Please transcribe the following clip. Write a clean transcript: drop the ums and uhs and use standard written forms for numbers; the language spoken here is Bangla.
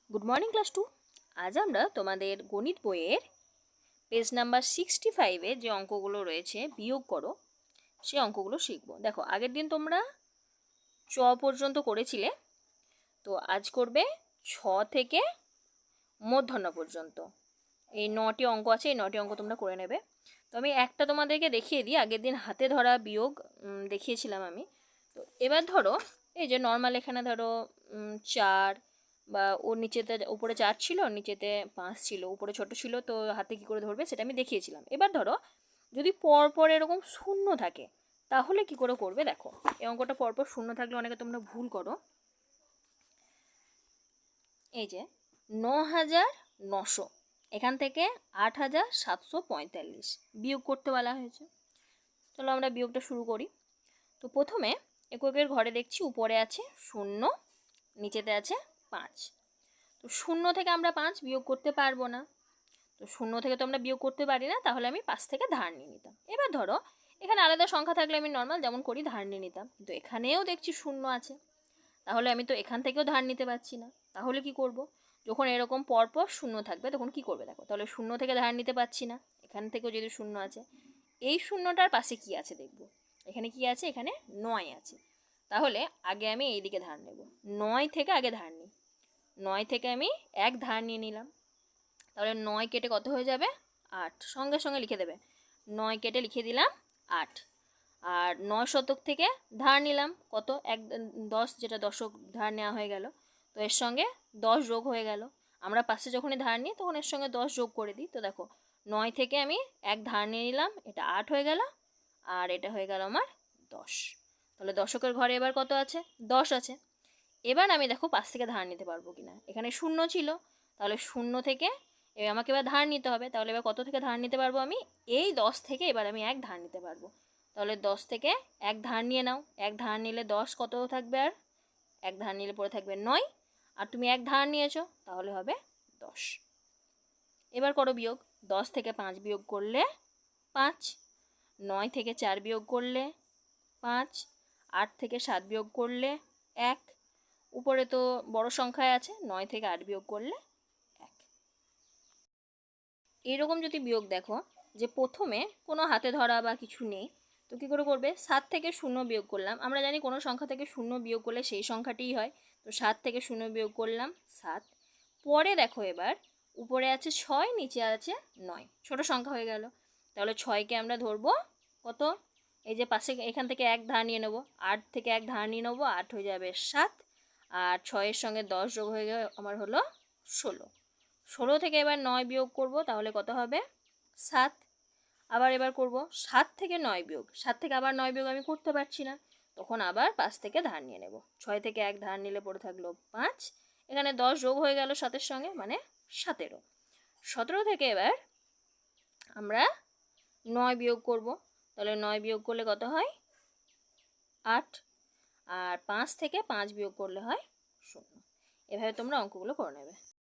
Good morning class 2। আজ আমরা তোমাদের গণিত বইয়ের পেজ নাম্বার 65-এ যে অঙ্কগুলো রয়েছে বিয়োগ করো সেই অঙ্কগুলো শিখবো। দেখো, আগের দিন তোমরা চ পর্যন্ত করেছিলে, তো আজ করবে ছ থেকে মূর্ধন্য পর্যন্ত। এই 9টি অঙ্ক আছে, এই 9টি অঙ্ক তোমরা করে নেবে। তো আমি একটা তোমাদেরকে দেখিয়ে দিই। আগের দিন হাতে ধরা বিয়োগ দেখিয়েছিলাম আমি। তো এবার ধরো, এই যে নর্মাল এখানে ধরো 4 বা ওর নিচেতে, উপরে 4 ছিল, নিচেতে 5 ছিল, উপরে ছোট ছিল, তো হাতে কী করে ধরবে সেটা আমি দেখিয়েছিলাম। এবার ধরো যদি পরপর এরকম শূন্য থাকে তাহলে কি করে করবে দেখো। এই অঙ্কটা পরপর শূন্য থাকলে অনেকে তোমরা ভুল করো। এই যে 9,900, এখান থেকে 8,745 বিয়োগ করতে বলা হয়েছে। চলো আমরা বিয়োগটা শুরু করি। তো প্রথমে এককের ঘরে দেখছি উপরে আছে 0, নিচেতে আছে 5। তো 0 থেকে আমরা 5 বিয়োগ করতে পারবো না। তো 0 থেকে তো আমরা বিয়োগ করতে পারি না, তাহলে আমি 5 থেকে ধার নিয়ে নিতাম। এবার ধরো এখানে আলাদা সংখ্যা থাকলে আমি নর্মাল যেমন করি ধার নিয়ে নিতাম, কিন্তু এখানেও দেখছি 0 আছে, তাহলে আমি তো এখান থেকেও ধার নিতে পারছি না। তাহলে কি করব? যখন এরকম পরপর 0 থাকবে তখন কি করবে দেখো। তাহলে 0 থেকে ধার নিতে পারছি না, এখান থেকেও যদি 0 আছে, এই 0টার পাশে কি আছে দেখব। এখানে কি আছে? এখানে 9 আছে। তাহলে আগে আমি এই দিকে ধার নেব, 9 থেকে আগে ধার নিই। 9 থেকে আমি 1 ধার নিয়ে নিলাম, তাহলে 9 কেটে কত হয়ে যাবে? 8। সঙ্গে সঙ্গে লিখে দেবে, 9 কেটে লিখে দিলাম 8। আর 9 শতক থেকে ধার নিলাম কত? 10, যেটা দশক ধার নেওয়া হয়ে গেল। তো এর সঙ্গে 10 যোগ হয়ে গেল। আমরা পাশে যখনই ধার নিই তখন এর সঙ্গে 10 যোগ করে দিই। তো দেখো 9 থেকে আমি 1 ধার নিয়ে নিলাম, এটা 8 হয়ে গেল, আর এটা হয়ে গেল আমার 10। তাহলে দশকের ঘরে এবার কত আছে? 10 আছে। এবার আমি দেখো পাশ থেকে ধার নিতে পারবো কিনা। এখানে 0 ছিল, তাহলে 0 থেকে আমাকে এবার ধার নিতে হবে। তাহলে এবার কত থেকে ধার নিতে পারবো আমি? এই 10 থেকে এবার আমি 1 ধার নিতে পারবো। তাহলে 10 থেকে 1 ধার নিয়ে নাও। 1 ধার নিলে 10 কত থাকবে? আর 1 ধার নিলে পরে থাকবে 9, আর তুমি 1 ধার নিয়েছো, তাহলে হবে 10। এবার করো বিয়োগ। 10 থেকে 5 বিয়োগ করলে 5, 9 থেকে 4 বিয়োগ করলে 5, 8 থেকে 7 বিয়োগ করলে 1, উপরে তো বড় সংখ্যায় আছে, 9 থেকে 8 বিয়োগ করলে 1। এইরকম যদি বিয়োগ দেখো যে প্রথমে কোনো হাতে ধরা বা কিছু নেই, তো কী করে করবে? 7 থেকে 0 বিয়োগ করলাম। আমরা জানি কোনো সংখ্যা থেকে 0 বিয়োগ করলে সেই সংখ্যাটিই হয়। তো 7 থেকে 0 বিয়োগ করলাম 7। পরে দেখো এবার উপরে আছে 6, নিচে আছে 9, ছোট সংখ্যা হয়ে গেল। তাহলে 6কে আমরা ধরবো কত? এই যে পাশে এখান থেকে 1 ধার নিয়ে নেবো, 8 থেকে 1 ধার নিয়ে নেবো, 8 হয়ে যাবে 7, আর 6-এর সঙ্গে 10 যোগ হয়ে গেলে আমার হলো 16। 16 থেকে এবার 9 বিয়োগ করব, তাহলে কত হবে? 7। আবার এবার করব 7 থেকে 9 বিয়োগ। 7 থেকে আবার 9 বিয়োগ আমি করতে পারছি না, তখন আবার 5 থেকে ধার নিয়ে নেব। 6 থেকে 1 ধার নিলে পড়ে থাকলো 5, এখানে 10 যোগ হয়ে গেল 7-এর সঙ্গে, মানে 17। 17 থেকে এবার আমরা 9 বিয়োগ করব, তাহলে 9 বিয়োগ করলে কত হয়? 8। আর 5 থেকে 5 বিয়োগ করলে হয় 0। এভাবে তোমরা অঙ্কগুলো করে নেবে।